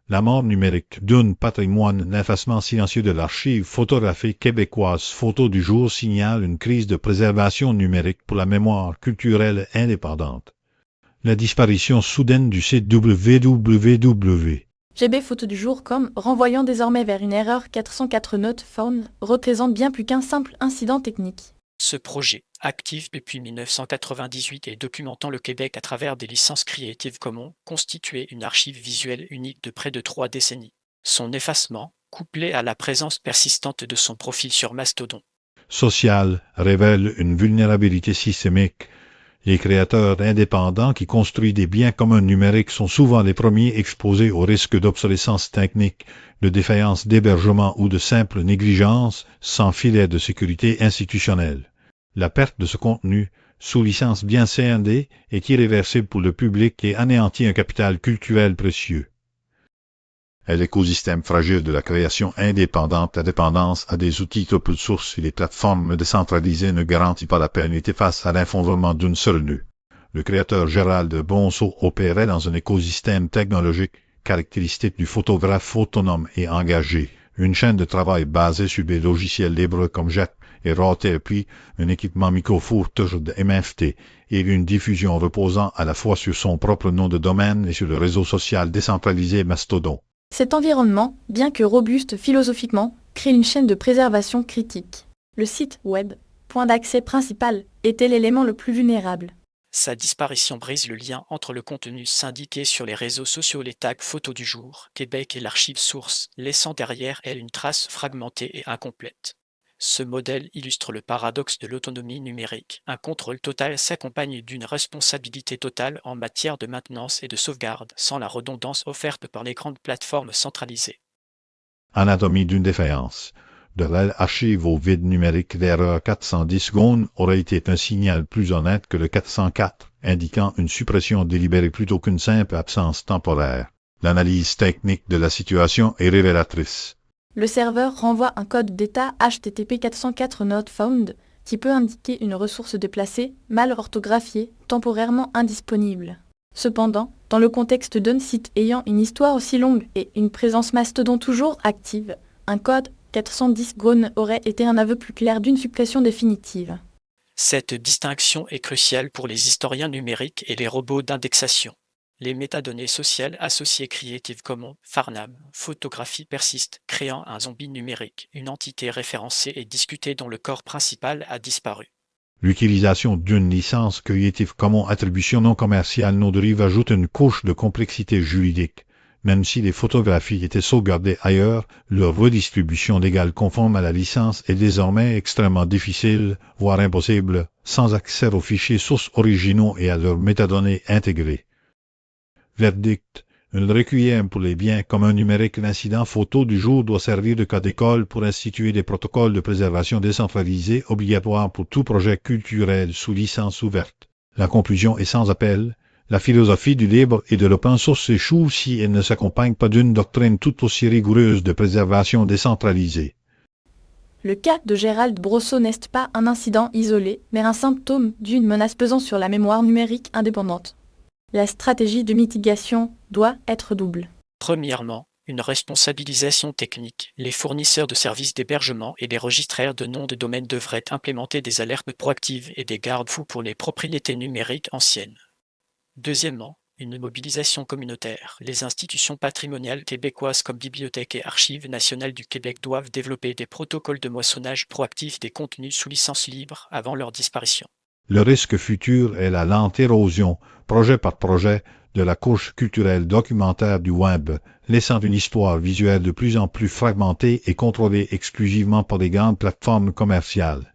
La mort numérique d'un patrimoine, l'effacement silencieux de l'archive photographique québécoise Photos du jour signale une crise de préservation numérique pour la mémoire culturelle indépendante. La disparition soudaine du site www. gbphotodujour.com, renvoyant désormais vers une erreur 404 not found, représente bien plus qu'un simple incident technique. Ce projet, actif depuis 1998 et documentant le Québec à travers des licences Creative Commons, constituait une archive visuelle unique de près de 3 décennies. Son effacement, couplé à la présence persistante de son profil sur Mastodon social, révèle une vulnérabilité systémique. Les créateurs indépendants qui construisent des biens communs numériques sont souvent les premiers exposés au risque d'obsolescence technique, de défaillance d'hébergement ou de simple négligence, sans filet de sécurité institutionnelle. La perte de ce contenu, sous licence bien scindée, est irréversible pour le public et anéantit un capital culturel précieux. L'écosystème fragile de la création indépendante, la dépendance à des outils open source et les plateformes décentralisées ne garantit pas la pérennité face à l'effondrement d'une seule nœud. Le créateur Gérald Bonceau opérait dans un écosystème technologique caractéristique du photographe autonome et engagé, une chaîne de travail basée sur des logiciels libres comme Jet et RAW-TP, un équipement micro-fourche de MFT et une diffusion reposant à la fois sur son propre nom de domaine et sur le réseau social décentralisé Mastodon. Cet environnement, bien que robuste philosophiquement, crée une chaîne de préservation critique. Le site web, point d'accès principal, était l'élément le plus vulnérable. Sa disparition brise le lien entre le contenu syndiqué sur les réseaux sociaux, les tags Photos du jour, Québec et l'archive source, laissant derrière elle une trace fragmentée et incomplète. Ce modèle illustre le paradoxe de l'autonomie numérique. Un contrôle total s'accompagne d'une responsabilité totale en matière de maintenance et de sauvegarde, sans la redondance offerte par les grandes plateformes centralisées. Anatomie d'une défaillance. De l'archive au vide numérique, l'erreur 410 secondes aurait été un signal plus honnête que le 404, indiquant une suppression délibérée plutôt qu'une simple absence temporaire. L'analyse technique de la situation est révélatrice. Le serveur renvoie un code d'état HTTP 404 not found qui peut indiquer une ressource déplacée, mal orthographiée, temporairement indisponible. Cependant, dans le contexte d'un site ayant une histoire aussi longue et une présence Mastodon toujours active, un code 410 gone aurait été un aveu plus clair d'une suppression définitive. Cette distinction est cruciale pour les historiens numériques et les robots d'indexation. Les métadonnées sociales associées Creative Commons, Farnham, photographie persistent, créant un zombie numérique, une entité référencée et discutée dont le corps principal a disparu. L'utilisation d'une licence Creative Commons attribution non commerciale non dérive ajoute une couche de complexité juridique. Même si les photographies étaient sauvegardées ailleurs, leur redistribution légale conforme à la licence est désormais extrêmement difficile, voire impossible, sans accès aux fichiers sources originaux et à leurs métadonnées intégrées. Verdict. Un requiem pour les biens communs numériques. L'incident photo du jour doit servir de cas d'école pour instituer des protocoles de préservation décentralisés obligatoires pour tout projet culturel sous licence ouverte. La conclusion est sans appel. La philosophie du libre et de l'open source échoue si elle ne s'accompagne pas d'une doctrine tout aussi rigoureuse de préservation décentralisée. Le cas de Gérald Bonceau n'est pas un incident isolé, mais un symptôme d'une menace pesant sur la mémoire numérique indépendante. La stratégie de mitigation doit être double. Premièrement, une responsabilisation technique. Les fournisseurs de services d'hébergement et les registraires de noms de domaine devraient implémenter des alertes proactives et des garde-fous pour les propriétés numériques anciennes. Deuxièmement, une mobilisation communautaire. Les institutions patrimoniales québécoises comme Bibliothèque et Archives nationales du Québec doivent développer des protocoles de moissonnage proactif des contenus sous licence libre avant leur disparition. Le risque futur est la lente érosion, projet par projet, de la couche culturelle documentaire du web, laissant une histoire visuelle de plus en plus fragmentée et contrôlée exclusivement par les grandes plateformes commerciales.